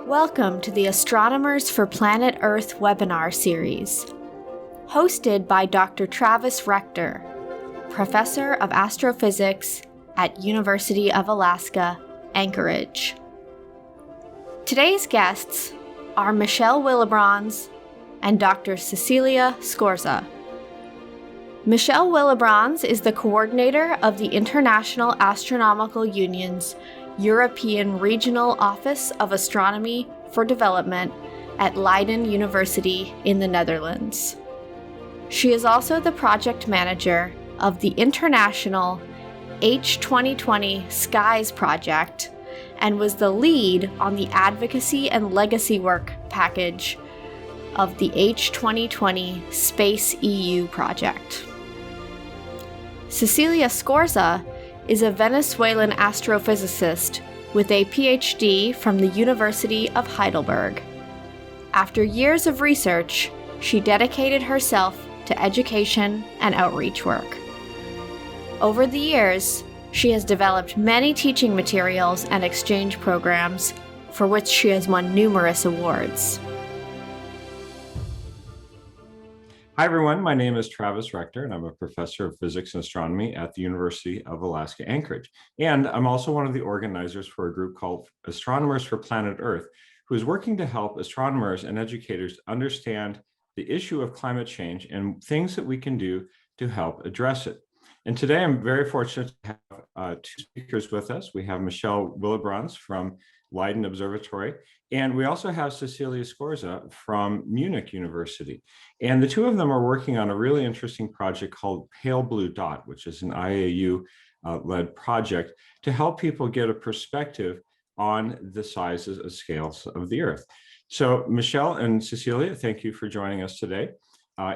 Welcome to the Astronomers for Planet Earth webinar series, hosted by Dr. Travis Rector, Professor of Astrophysics at University of Alaska, Anchorage. Today's guests are Michelle Willebrands and Dr. Cecilia Scorza. Michelle Willebrands is the coordinator of the International Astronomical Union's European Regional Office of Astronomy for Development at Leiden University in the Netherlands. She is also the project manager of the international H2020 SKIES project and was the lead on the Advocacy and Legacy work package of the H2020 SpaceEU project. Cecilia Scorza is a Venezuelan astrophysicist with a PhD from the University of Heidelberg. After years of research, she dedicated herself to education and outreach work. Over the years, she has developed many teaching materials and exchange programs for which she has won numerous awards. Hi everyone, my name is Travis Rector and I'm a professor of physics and astronomy at the University of Alaska Anchorage. And I'm also one of the organizers for a group called Astronomers for Planet Earth, who is working to help astronomers and educators understand the issue of climate change and things that we can do to help address it. And today I'm very fortunate to have two speakers with us. We have Michelle Willebrands from Leiden Observatory, and we also have Cecilia Scorza from Munich University. And the two of them are working on a really interesting project called Pale Blue Dot, which is an IAU-led project to help people get a perspective on the sizes and scales of the Earth. So Michelle and Cecilia, thank you for joining us today.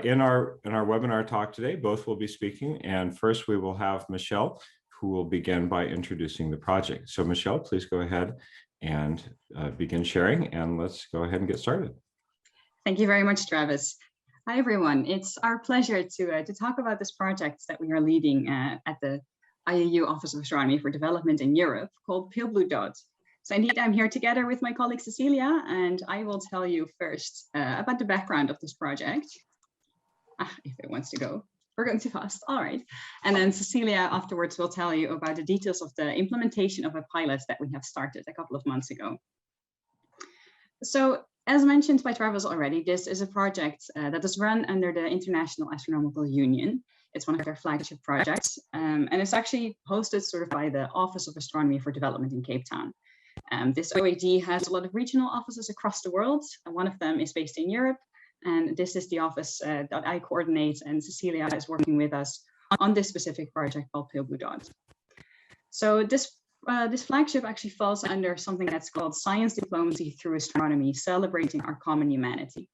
In our webinar talk today, both will be speaking, and first we will have Michelle, who will begin by introducing the project. So Michelle, please go ahead and begin sharing, and let's go ahead and get started. Thank you very much, Travis. Hi, everyone. It's our pleasure to talk about this project that we are leading at the IAU Office of Astronomy for Development in Europe called Pale Blue Dot. So indeed, I'm here together with my colleague Cecilia, and I will tell you first about the background of this project. If it wants to go. We're going too fast. All right. And then Cecilia afterwards will tell you about the details of the implementation of a pilot that we have started a couple of months ago. So as mentioned by Travis already, this is a project that is run under the International Astronomical Union. It's one of their flagship projects, and it's actually hosted sort of by the Office of Astronomy for Development in Cape Town. This OAD has a lot of regional offices across the world, and one of them is based in Europe. And this is the office that I coordinate, and Cecilia is working with us on this specific project called Pale Blue Dot. So this flagship actually falls under something that's called Science Diplomacy Through Astronomy, Celebrating Our Common Humanity.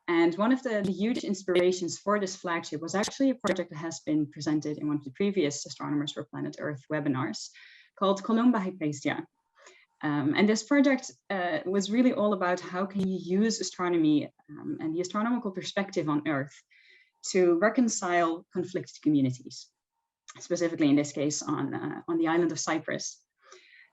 And one of the huge inspirations for this flagship was actually a project that has been presented in one of the previous Astronomers for Planet Earth webinars called Columba Hypatia. And this project was really all about how can you use astronomy and the astronomical perspective on Earth to reconcile conflicted communities, specifically in this case on the island of Cyprus.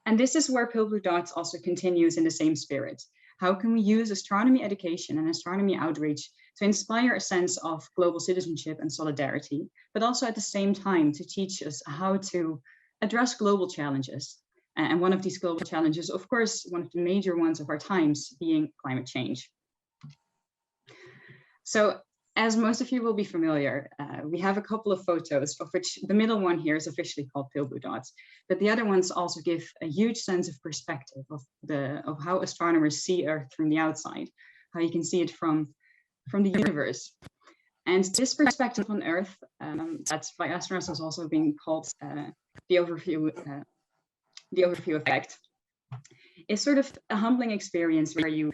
And this is where Pale Blue Dot also continues in the same spirit. How can we use astronomy education and astronomy outreach to inspire a sense of global citizenship and solidarity, but also at the same time to teach us how to address global challenges. And one of these global challenges, of course, one of the major ones of our times being climate change. So as most of you will be familiar, we have a couple of photos of which the middle one here is officially called Pale Blue Dot, but the other ones also give a huge sense of perspective of how astronomers see Earth from the outside, how you can see it from the universe. And this perspective on Earth, that's by astronauts has also been called the overview effect, is sort of a humbling experience where you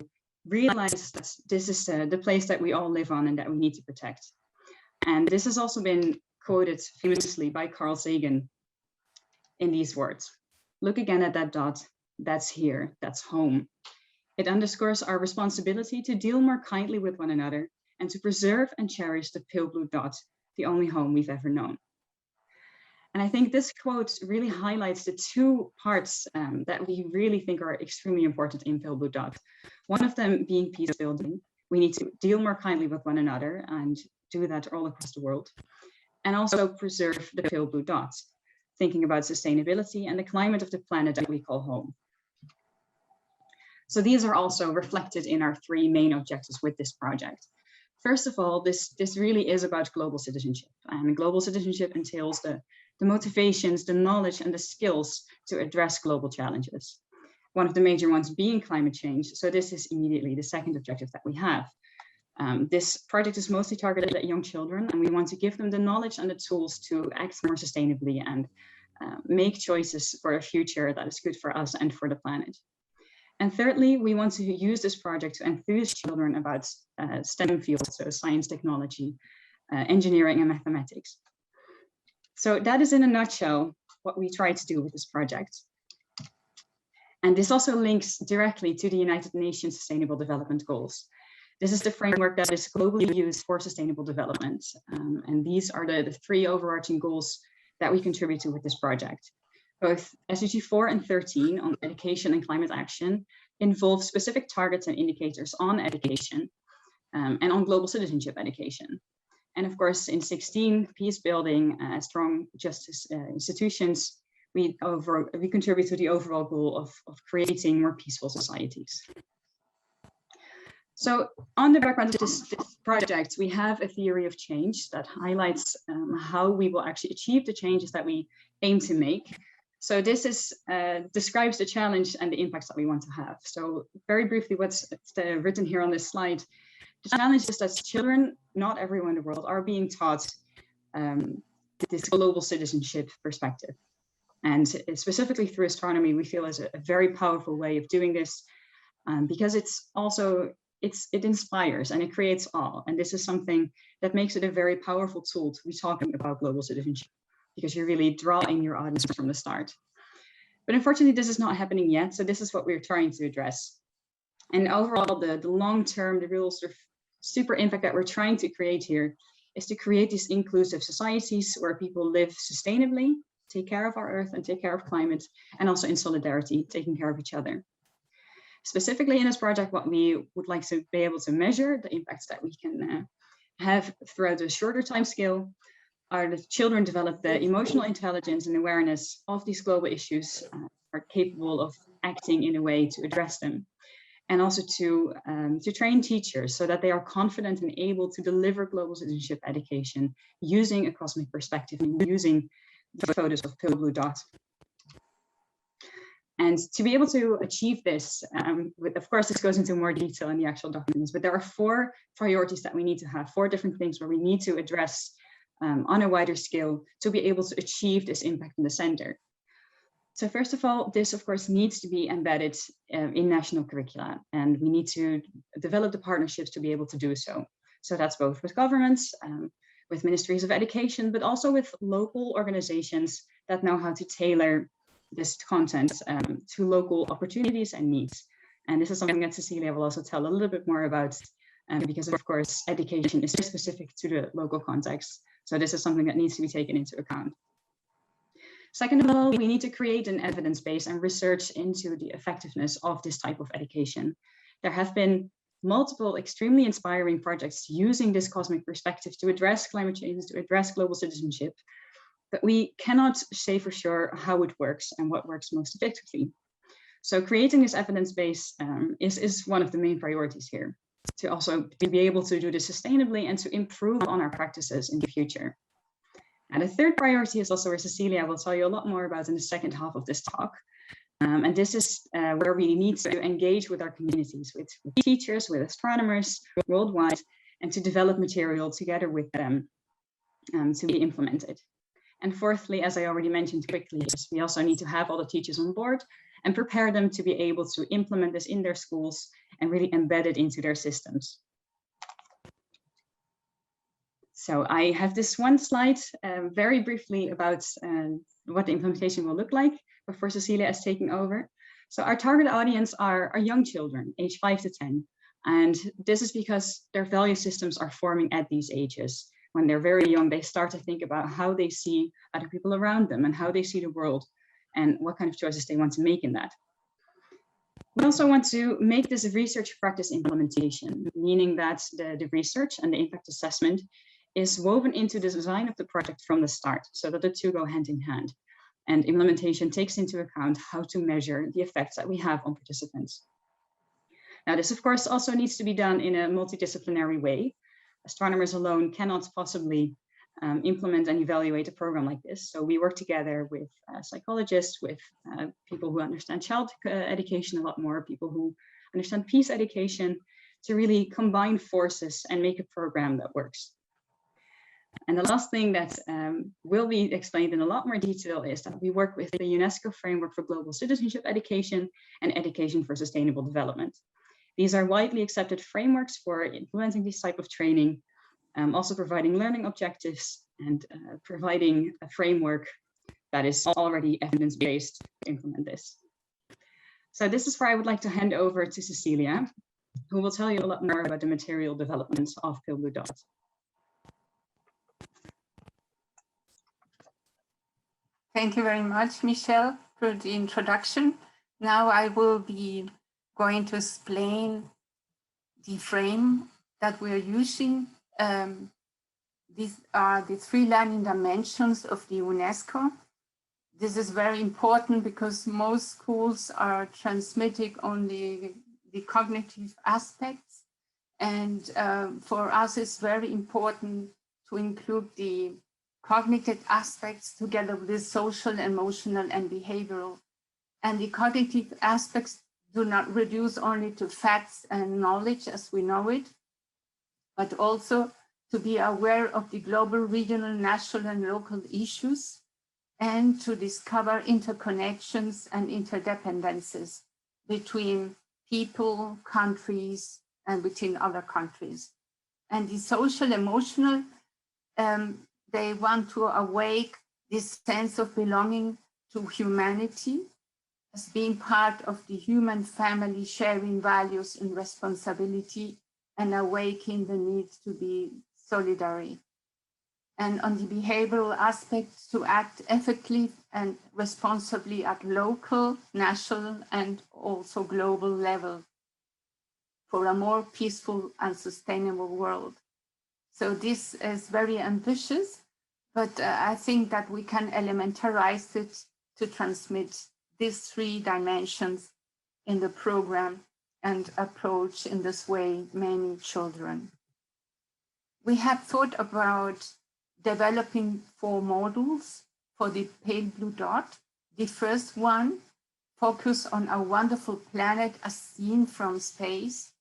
realize that this is the place that we all live on and that we need to protect. And this has also been quoted famously by Carl Sagan in these words: "Look again at that dot, that's here, that's home. It underscores our responsibility to deal more kindly with one another and to preserve and cherish the pale blue dot, the only home we've ever known." And I think this quote really highlights the two parts that we really think are extremely important in Pale Blue Dot. One of them being peace building. We need to deal more kindly with one another and do that all across the world. And also preserve the Pale Blue Dot, thinking about sustainability and the climate of the planet that we call home. So these are also reflected in our three main objectives with this project. First of all, this really is about global citizenship, and global citizenship entails the motivations, the knowledge, and the skills to address global challenges. One of the major ones being climate change. So this is immediately the second objective that we have. This project is mostly targeted at young children, and we want to give them the knowledge and the tools to act more sustainably and make choices for a future that is good for us and for the planet. And thirdly, we want to use this project to enthuse children about STEM fields, so science, technology, engineering, and mathematics. So that is in a nutshell what we try to do with this project. And this also links directly to the United Nations Sustainable Development Goals. This is the framework that is globally used for sustainable development. And these are the three overarching goals that we contribute to with this project. Both SDG 4 and 13 on education and climate action involve specific targets and indicators on education and on global citizenship education. And of course, in 16, peace building, strong justice institutions, we contribute to the overall goal of creating more peaceful societies. So on the background of this project, we have a theory of change that highlights how we will actually achieve the changes that we aim to make. So this is describes the challenge and the impacts that we want to have. So very briefly, what's written here on this slide, the challenge is that children, not everyone in the world, are being taught this global citizenship perspective. And specifically through astronomy, we feel is a very powerful way of doing this because it's also, it inspires and it creates awe. And this is something that makes it a very powerful tool to be talking about global citizenship, because you really draw in your audience from the start. But unfortunately, this is not happening yet. So this is what we're trying to address. And overall, the long-term, the real sort of super impact that we're trying to create here is to create these inclusive societies where people live sustainably, take care of our Earth and take care of climate, and also in solidarity, taking care of each other. Specifically in this project, what we would like to be able to measure, the impacts that we can have throughout a shorter time scale, are the children develop the emotional intelligence and awareness of these global issues, are capable of acting in a way to address them, and also to train teachers so that they are confident and able to deliver global citizenship education using a cosmic perspective and using the photos of Pale Blue Dot. And to be able to achieve this, of course, this goes into more detail in the actual documents, but there are 4 priorities that we need to have, 4 different things where we need to address on a wider scale to be able to achieve this impact in the center. So first of all, this of course needs to be embedded in national curricula, and we need to develop the partnerships to be able to do so. So that's both with governments, with ministries of education, but also with local organizations that know how to tailor this content to local opportunities and needs. And this is something that Cecilia will also tell a little bit more about, because of course, education is specific to the local context. So this is something that needs to be taken into account. Second of all, we need to create an evidence base and research into the effectiveness of this type of education. There have been multiple extremely inspiring projects using this cosmic perspective to address climate change, to address global citizenship, but we cannot say for sure how it works and what works most effectively. So creating this evidence base is one of the main priorities here, to also be able to do this sustainably and to improve on our practices in the future. And the third priority is also where Cecilia will tell you a lot more about in the second half of this talk. And this is where we need to engage with our communities, with teachers, with astronomers worldwide, and to develop material together with them to be implemented. And fourthly, as I already mentioned quickly, we also need to have all the teachers on board and prepare them to be able to implement this in their schools and really embed it into their systems. So I have this one slide very briefly about what the implementation will look like before Cecilia is taking over. So our target audience are young children, age 5 to 10. And this is because their value systems are forming at these ages. when they're very young, they start to think about how they see other people around them and how they see the world and what kind of choices they want to make in that. We also want to make this a research practice implementation, meaning that the research and the impact assessment is woven into the design of the project from the start, so that the two go hand in hand. And implementation takes into account how to measure the effects that we have on participants. Now, this, of course, also needs to be done in a multidisciplinary way. Astronomers alone cannot possibly implement and evaluate a program like this. So we work together with psychologists, with people who understand child education a lot more, people who understand peace education, to really combine forces and make a program that works. And the last thing that will be explained in a lot more detail is that we work with the UNESCO framework for global citizenship education and education for sustainable development. These are widely accepted frameworks for implementing this type of training, also providing learning objectives and providing a framework that is already evidence-based to implement this. So this is where I would like to hand over to Cecilia, who will tell you a lot more about the material development of Pale Blue Dot. Thank you very much, Michelle, for the introduction. Now I will be going to explain the frame that we are using. These are the 3 learning dimensions of the UNESCO. This is very important because most schools are transmitting only the cognitive aspects. And for us, it's very important to include the cognitive aspects together with the social, emotional, and behavioral. And the cognitive aspects do not reduce only to facts and knowledge as we know it, but also to be aware of the global, regional, national, and local issues, and to discover interconnections and interdependencies between people, countries, and between other countries. And the social, emotional, they want to awake this sense of belonging to humanity as being part of the human family, sharing values and responsibility, and awakening the need to be solidary. And on the behavioral aspects, to act ethically and responsibly at local, national, and also global level for a more peaceful and sustainable world. So this is very ambitious, but I think that we can elementarize it to transmit these 3 dimensions in the program and approach in this way many children. We have thought about developing 4 modules for the Pale Blue Dot. The first one focuses on a wonderful planet as seen from space.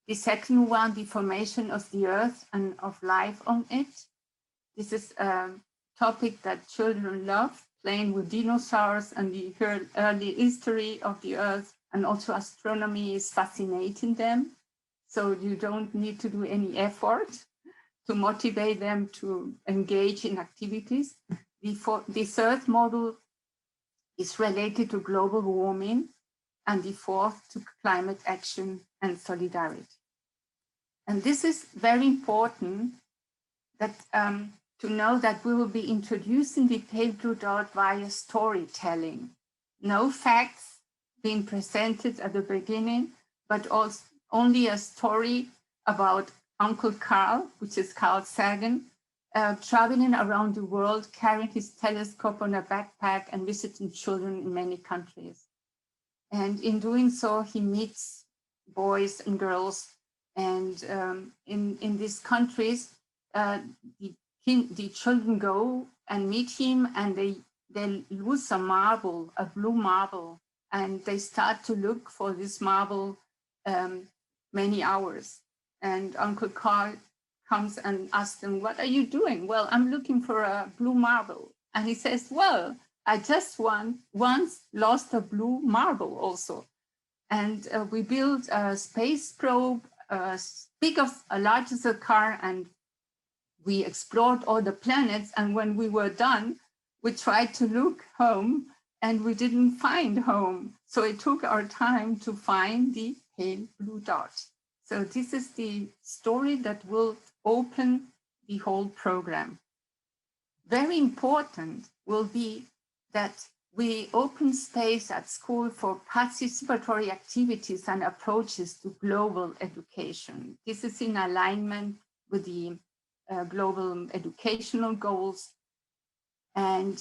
The second one, the formation of the Earth and of life on it. This is a topic that children love, playing with dinosaurs and the early history of the Earth, and also astronomy is fascinating them. So you don't need to do any effort to motivate them to engage in activities. The third module is related to global warming, and the 4th to climate action and solidarity. And this is very important that to know that we will be introducing the Pale Blue Dot via storytelling. No facts being presented at the beginning, but also only a story about Uncle Carl, which is Carl Sagan, traveling around the world, carrying his telescope on a backpack and visiting children in many countries. And in doing so, he meets boys and girls. And in these countries, the children go and meet him, and they lose a marble, a blue marble, and they start to look for this marble many hours. And Uncle Carl comes and asks them, "What are you doing?" "Well, I'm looking for a blue marble." And he says, "Well, I just once lost a blue marble also." And we built a space probe, big as large as a car, and we explored all the planets. And when we were done, we tried to look home, and we didn't find home. So it took our time to find the Pale Blue Dot. So this is the story that will open the whole program. Very important will be that we open space at school for participatory activities and approaches to global education. This is in alignment with the global educational goals, and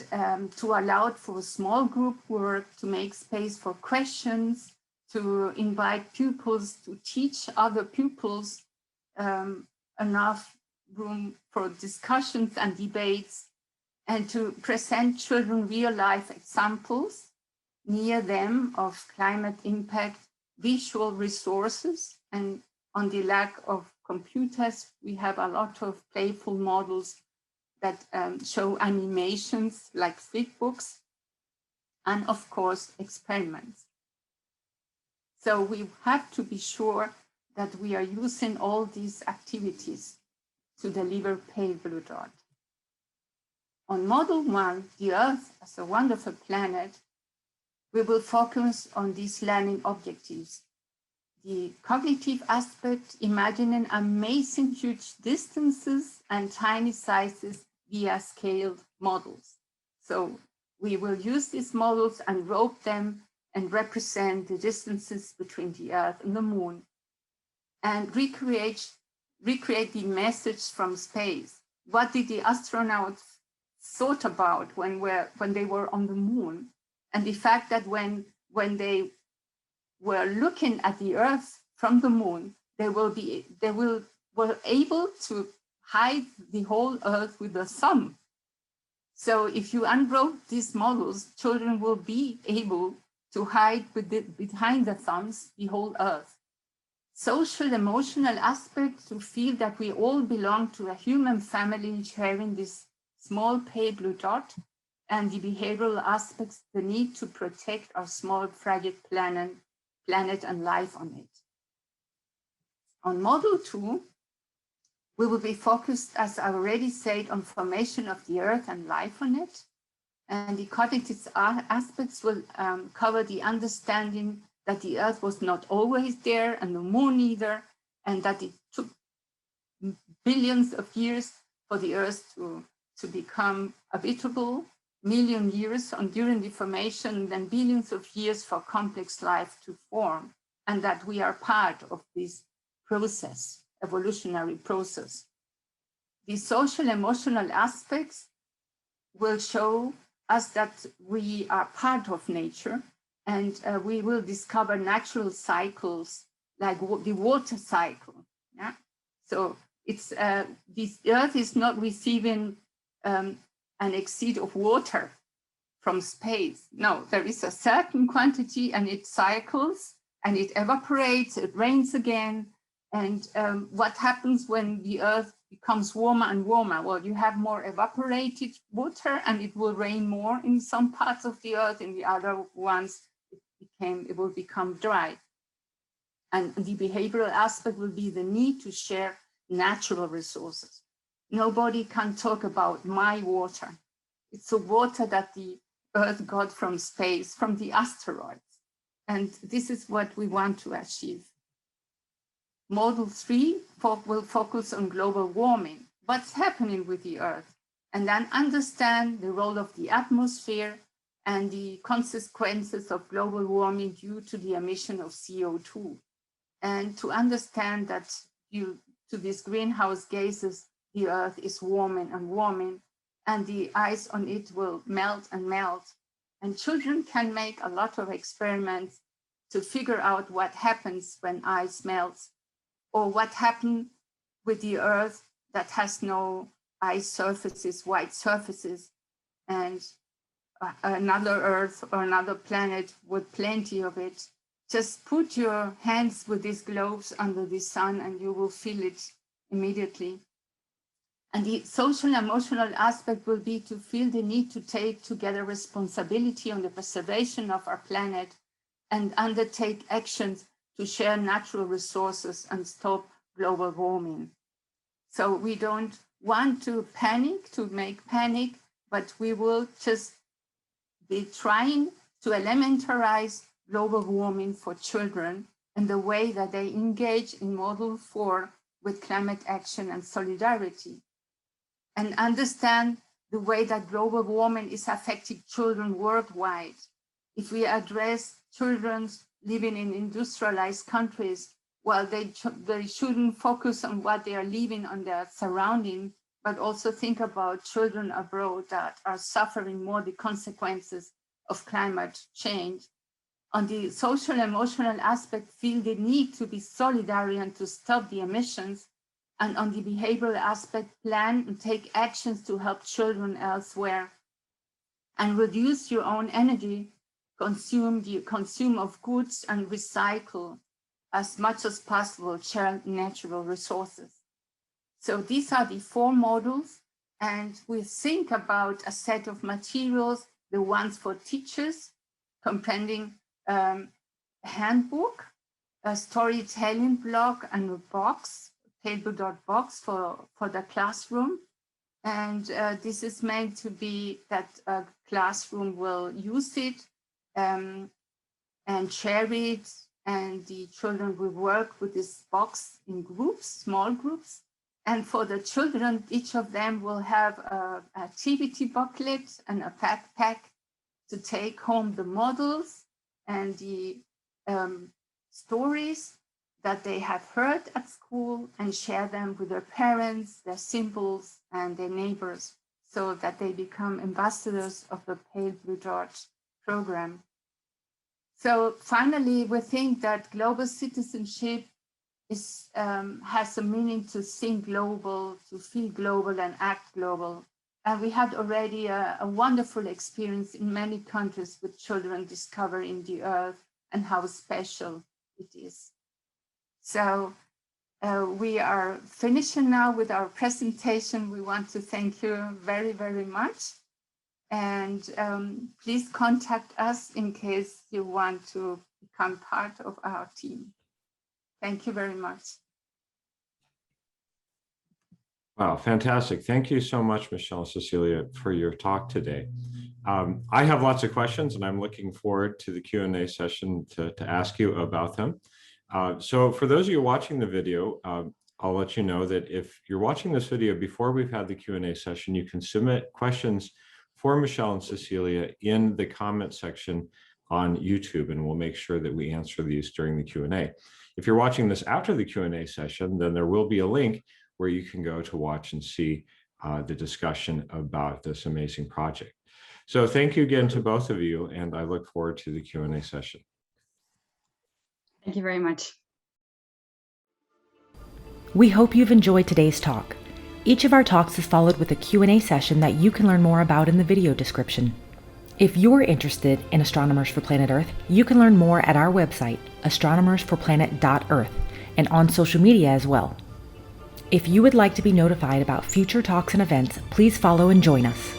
to allow for small group work, to make space for questions, to invite pupils to teach other pupils, enough room for discussions and debates, and to present children real-life examples near them of climate impact, visual resources, and on the lack of computers, we have a lot of playful models that show animations like flipbooks, and of course, experiments. So we have to be sure that we are using all these activities to deliver pale blue dot. On Model 1, the Earth as a wonderful planet, we will focus on these learning objectives. The cognitive aspect, imagining amazing huge distances and tiny sizes via scaled models. So we will use these models and rope them and represent the distances between the Earth and the Moon, and recreate the message from space. What did the astronauts thought about when they were on the Moon? And the fact that when they were looking at the Earth from the Moon, they were able to hide the whole Earth with the thumb. So if you unrope these models, children will be able to hide behind the thumbs the whole Earth. Social emotional aspect, to feel that we all belong to a human family sharing this small pale blue dot, and the behavioral aspects, the need to protect our small fragile planet and life on it. On Model 2, we will be focused, as I already said, on formation of the Earth and life on it. And the cognitive aspects will cover the understanding that the Earth was not always there, and the Moon either, and that it took billions of years for the Earth to become habitable, million years during the formation, then billions of years for complex life to form, and that we are part of this process, evolutionary process. The social emotional aspects will show us that we are part of nature, and we will discover natural cycles like the water cycle. Yeah? So it's this Earth is not receiving an exceed of water from space. No, there is a certain quantity and it cycles and it evaporates, it rains again. And what happens when the Earth becomes warmer and warmer? Well, you have more evaporated water and it will rain more in some parts of the Earth, in the other ones it will become dry. And the behavioral aspect will be the need to share natural resources. Nobody can talk about my water. It's the water that the Earth got from space, from the asteroids. And this is what we want to achieve. Model 3 will focus on global warming, what's happening with the Earth, and then understand the role of the atmosphere and the consequences of global warming due to the emission of CO2. And to understand that due to these greenhouse gases, the Earth is warming and warming, and the ice on it will melt and melt. And children can make a lot of experiments to figure out what happens when ice melts, or what happened with the Earth that has no ice surfaces, white surfaces, and another Earth or another planet with plenty of it. Just put your hands with these globes under the sun and you will feel it immediately. And the social emotional aspect will be to feel the need to take together responsibility on the preservation of our planet and undertake actions to share natural resources and stop global warming. So we don't want to panic, to make panic, but we will just be trying to elementarize global warming for children in the way that they engage in Model 4 with climate action and solidarity. and understand the way that global warming is affecting children worldwide. If we address children living in industrialized countries, well, they shouldn't focus on what they are living on their surrounding, but also think about children abroad that are suffering more the consequences of climate change. On the social emotional aspect, feel the need to be solidary and to stop the emissions. And on the behavioral aspect, plan and take actions to help children elsewhere. And reduce your own energy, consume of goods, and recycle as much as possible, share natural resources. So these are the 4 models, and we think about a set of materials, the ones for teachers, comprehending a handbook, a storytelling blog, and a box, table box for the classroom. And this is meant to be that a classroom will use it and share it, and the children will work with this box in groups, small groups. And for the children, each of them will have an activity booklet and a backpack to take home the models and the stories that they have heard at school and share them with their parents, their siblings, and their neighbors, so that they become ambassadors of the Pale Blue Dot program. So finally, we think that global citizenship has a meaning to think global, to feel global and act global. And we had already a wonderful experience in many countries with children discovering the Earth and how special it is. So we are finishing now with our presentation. We want to thank you very, very much. And please contact us in case you want to become part of our team. Thank you very much. Wow, fantastic. Thank you so much, Michelle and Cecilia, for your talk today. I have lots of questions, and I'm looking forward to the Q&A session to ask you about them. So for those of you watching the video, I'll let you know that if you're watching this video before we've had the Q&A session, you can submit questions for Michelle and Cecilia in the comment section on YouTube, and we'll make sure that we answer these during the Q&A. If you're watching this after the Q&A session, then there will be a link where you can go to watch and see the discussion about this amazing project. So thank you again to both of you, and I look forward to the Q&A session. Thank you very much. We hope you've enjoyed today's talk. Each of our talks is followed with a Q&A session that you can learn more about in the video description. If you're interested in Astronomers for Planet Earth, you can learn more at our website, astronomersforplanet.earth, and on social media as well. If you would like to be notified about future talks and events, please follow and join us.